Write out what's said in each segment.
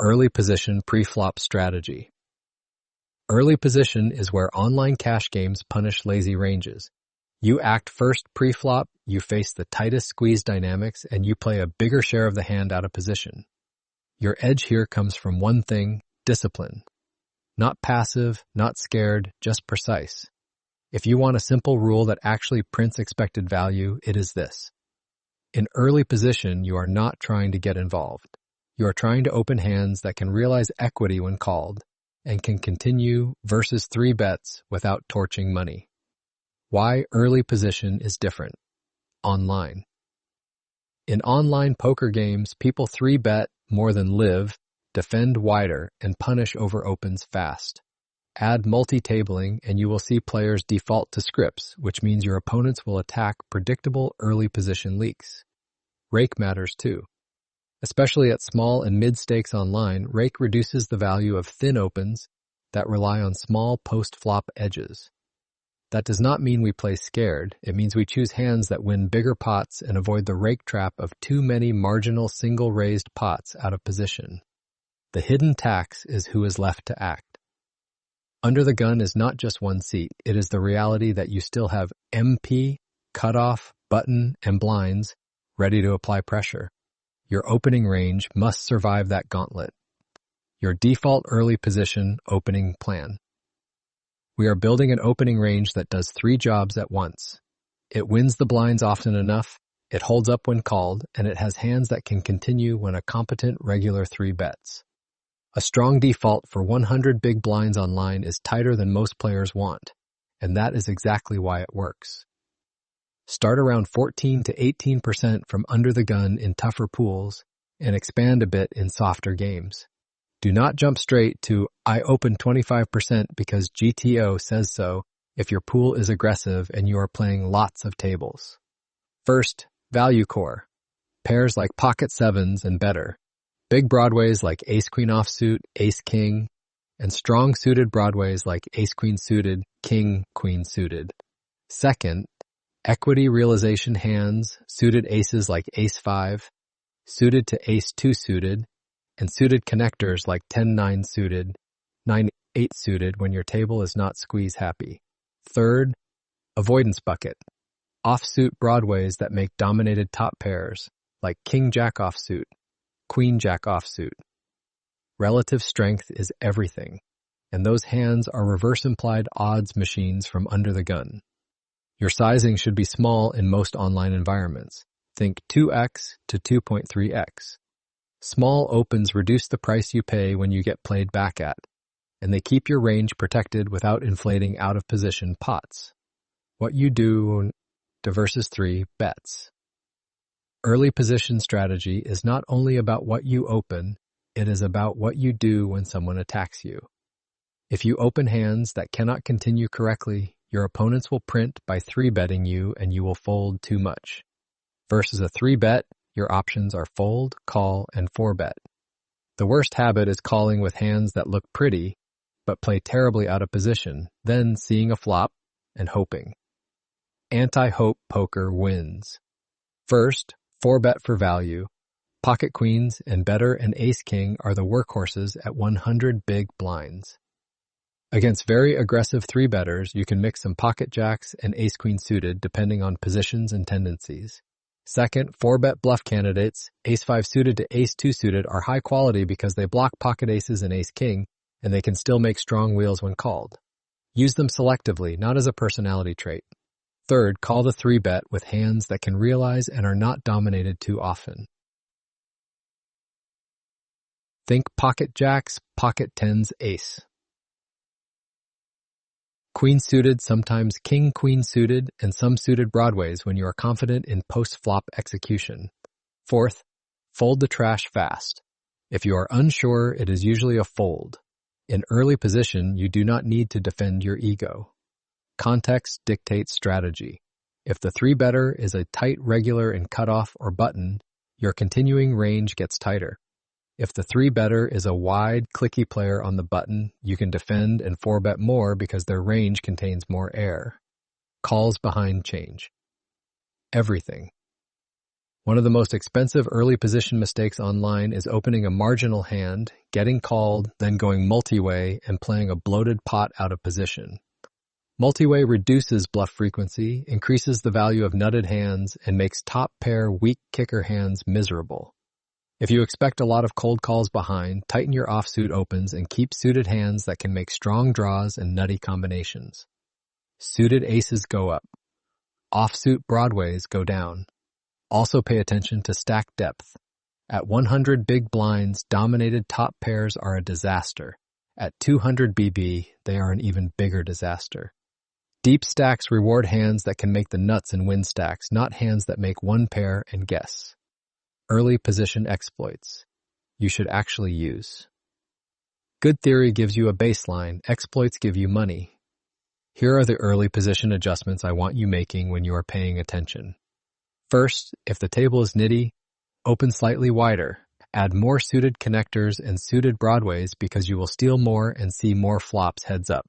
Early position pre-flop strategy. Early position is where online cash games punish lazy ranges. You act first pre-flop, you face the tightest squeeze dynamics, and you play a bigger share of the hand out of position. Your edge here comes from one thing: discipline. Not passive, not scared, just precise. If you want a simple rule that actually prints expected value, it is this. In early position, you are not trying to get involved. You are trying to open hands that can realize equity when called and can continue versus 3 bets without torching money. Why early position is different. Online. In online poker games, people 3-bet more than live, defend wider, and punish over opens fast. Add multi-tabling and you will see players default to scripts, which means your opponents will attack predictable early position leaks. Rake matters too. Especially at small and mid-stakes online, rake reduces the value of thin opens that rely on small post-flop edges. That does not mean we play scared. It means we choose hands that win bigger pots and avoid the rake trap of too many marginal single-raised pots out of position. The hidden tax is who is left to act. Under the gun is not just one seat. It is the reality that you still have MP, cutoff, button, and blinds ready to apply pressure. Your opening range must survive that gauntlet. Your default early position opening plan. We are building an opening range that does 3 jobs at once. It wins the blinds often enough, it holds up when called, and it has hands that can continue when a competent regular 3 bets. A strong default for 100 big blinds online is tighter than most players want, and that is exactly why it works. Start around 14 to 18% from under the gun in tougher pools and expand a bit in softer games. Do not jump straight to I open 25% because GTO says so if your pool is aggressive and you are playing lots of tables. First, value core. Pairs like pocket sevens and better. Big broadways like ace-queen offsuit, ace-king, and strong suited broadways like ace-queen suited, king-queen suited. Second, equity realization hands, suited aces like ace-5, suited to ace-2 suited, and suited connectors like 10-9 suited, 9-8 suited when your table is not squeeze happy. Third, avoidance bucket. Offsuit broadways that make dominated top pairs, like king-jack offsuit, queen-jack offsuit. Relative strength is everything, and those hands are reverse implied odds machines from under the gun. Your sizing should be small in most online environments. Think 2x to 2.3x. Small opens reduce the price you pay when you get played back at, and they keep your range protected without inflating out-of-position pots. What you do to versus 3 bets. Early position strategy is not only about what you open, it is about what you do when someone attacks you. If you open hands that cannot continue correctly, your opponents will print by 3-betting you and you will fold too much. Versus a 3-bet, your options are fold, call, and 4-bet. The worst habit is calling with hands that look pretty, but play terribly out of position, then seeing a flop and hoping. Anti-hope poker wins. First, 4-bet for value. Pocket queens and better and ace-king are the workhorses at 100 big blinds. Against very aggressive 3-betters, you can mix some pocket jacks and ace-queen suited depending on positions and tendencies. Second, 4-bet bluff candidates, ace-5 suited to ace-2 suited, are high quality because they block pocket aces and ace-king, and they can still make strong wheels when called. Use them selectively, not as a personality trait. Third, call the 3-bet with hands that can realize and are not dominated too often. Think pocket jacks, pocket tens, ace. Queen suited, sometimes king-queen suited, and some suited broadways when you are confident in post-flop execution. Fourth, fold the trash fast. If you are unsure, it is usually a fold. In early position, you do not need to defend your ego. Context dictates strategy. If the 3-better is a tight regular in cutoff or button, your continuing range gets tighter. If the 3-better is a wide, clicky player on the button, you can defend and 4-bet more because their range contains more air. Calls behind change. Everything. One of the most expensive early position mistakes online is opening a marginal hand, getting called, then going multi-way and playing a bloated pot out of position. Multi-way reduces bluff frequency, increases the value of nutted hands, and makes top pair weak kicker hands miserable. If you expect a lot of cold calls behind, tighten your offsuit opens and keep suited hands that can make strong draws and nutty combinations. Suited aces go up. Offsuit broadways go down. Also pay attention to stack depth. At 100 big blinds, dominated top pairs are a disaster. At 200 BB, they are an even bigger disaster. Deep stacks reward hands that can make the nuts and win stacks, not hands that make one pair and guess. Early position exploits. You should actually use. Good theory gives you a baseline, exploits give you money. Here are the early position adjustments I want you making when you are paying attention. First, if the table is nitty, open slightly wider. Add more suited connectors and suited broadways because you will steal more and see more flops heads up.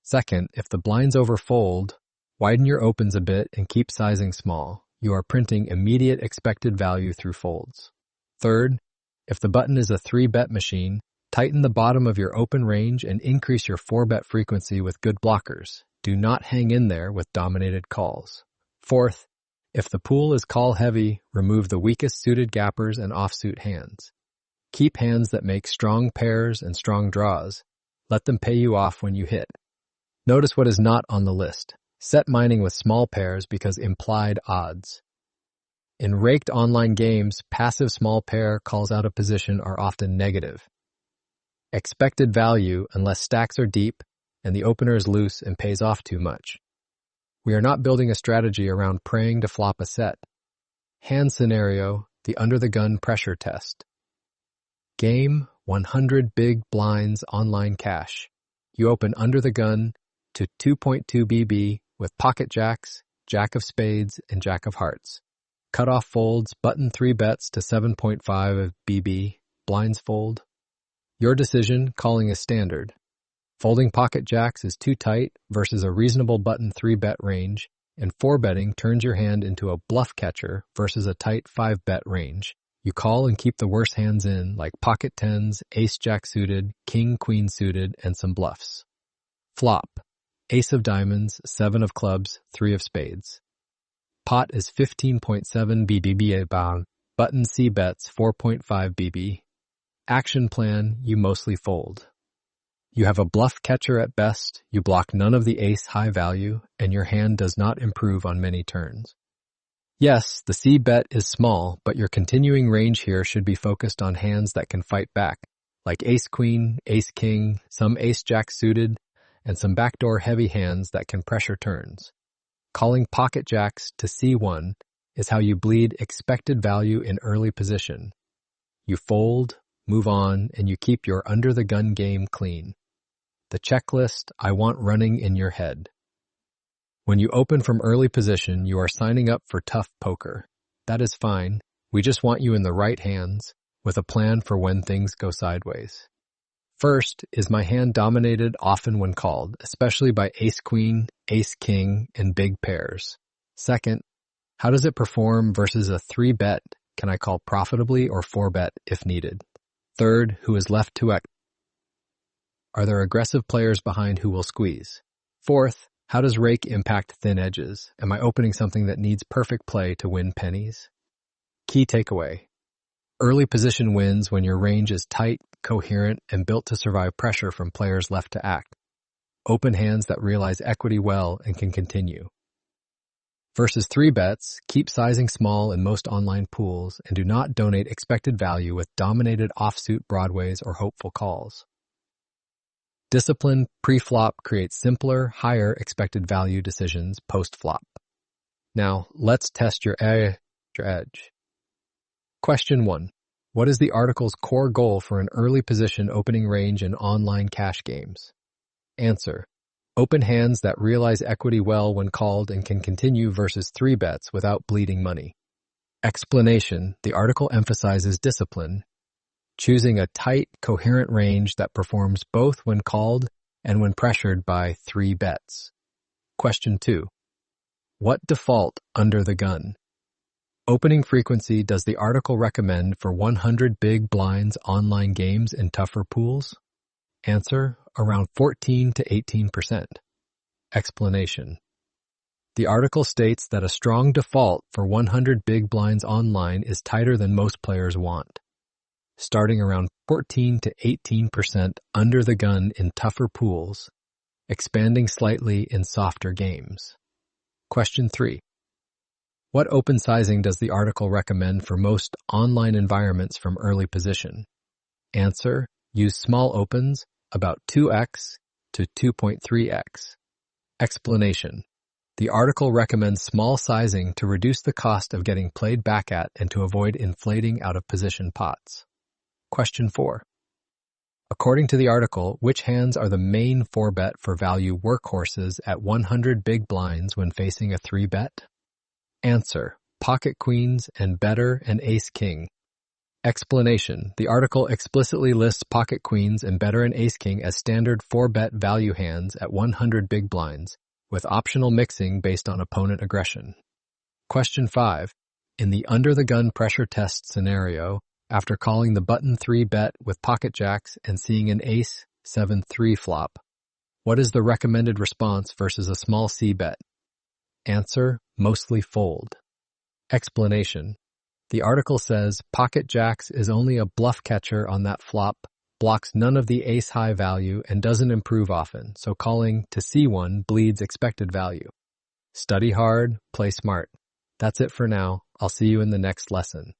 Second, if the blinds overfold, widen your opens a bit and keep sizing small. You are printing immediate expected value through folds. Third, if the button is a 3-bet machine, tighten the bottom of your open range and increase your 4-bet frequency with good blockers. Do not hang in there with dominated calls. Fourth, if the pool is call heavy, remove the weakest suited gappers and offsuit hands. Keep hands that make strong pairs and strong draws. Let them pay you off when you hit. Notice what is not on the list. Set mining with small pairs because implied odds. In raked online games, passive small pair calls out of position are often negative. Expected value unless stacks are deep and the opener is loose and pays off too much. We are not building a strategy around praying to flop a set. Hand scenario, the under-the-gun pressure test. Game, 100 big blinds online cash. You open under the gun to 2.2 BB with pocket jacks, jack of spades, and jack of hearts. Cutoff folds, button 3 bets to 7.5 of BB, blinds fold. Your decision, calling is standard. Folding pocket jacks is too tight versus a reasonable button 3-bet range, and 4-betting turns your hand into a bluff catcher versus a tight 5-bet range. You call and keep the worst hands in, like pocket tens, ace-jack suited, king-queen suited, and some bluffs. Flop. Ace of diamonds, 7 of clubs, 3 of spades. Pot is 15.7 BB, button C bets 4.5 BB. Action plan, you mostly fold. You have a bluff catcher at best, you block none of the ace high value, and your hand does not improve on many turns. Yes, the C bet is small, but your continuing range here should be focused on hands that can fight back, like ace-queen, ace-king, some ace-jack suited, and some backdoor heavy hands that can pressure turns. Calling pocket jacks to C1 is how you bleed expected value in early position. You fold, move on, and you keep your under-the-gun game clean. The checklist I want running in your head. When you open from early position, you are signing up for tough poker. That is fine. We just want you in the right hands, with a plan for when things go sideways. First, is my hand dominated often when called, especially by ace-queen, ace-king, and big pairs? Second, how does it perform versus a 3-bet? Can I call profitably or 4-bet if needed? Third, who is left to act? Are there aggressive players behind who will squeeze? Fourth, how does rake impact thin edges? Am I opening something that needs perfect play to win pennies? Key takeaway. Early position wins when your range is tight, coherent, and built to survive pressure from players left to act. Open hands that realize equity well and can continue. Versus 3-bets, keep sizing small in most online pools and do not donate expected value with dominated offsuit broadways or hopeful calls. Disciplined pre-flop creates simpler, higher expected value decisions post-flop. Now, let's test your edge. Question 1. What is the article's core goal for an early position opening range in online cash games? Answer. Open hands that realize equity well when called and can continue versus 3-bets without bleeding money. Explanation. The article emphasizes discipline, choosing a tight, coherent range that performs both when called and when pressured by 3-bets. Question 2. What default under the gun? opening frequency does the article recommend for 100 big blinds online games in tougher pools? Answer, around 14 to 18%. Explanation. The article states that a strong default for 100 big blinds online is tighter than most players want, starting around 14 to 18% under the gun in tougher pools, expanding slightly in softer games. Question 3. What open sizing does the article recommend for most online environments from early position? Answer, use small opens, about 2x to 2.3x. Explanation. The article recommends small sizing to reduce the cost of getting played back at and to avoid inflating out-of-position pots. Question 4. According to the article, which hands are the main 4-bet for value workhorses at 100 big blinds when facing a 3-bet? Answer, pocket queens and better and ace-king. Explanation. The article explicitly lists pocket queens and better and ace-king as standard 4-bet value hands at 100 big blinds, with optional mixing based on opponent aggression. Question 5. In the under-the-gun pressure test scenario, after calling the button 3-bet with pocket jacks and seeing an ace 7-3 flop, what is the recommended response versus a small c-bet? Answer, mostly fold. Explanation. The article says pocket jacks is only a bluff catcher on that flop, blocks none of the ace-high value, and doesn't improve often, so calling to C1 bleeds expected value. Study hard, play smart. That's it for now. I'll see you in the next lesson.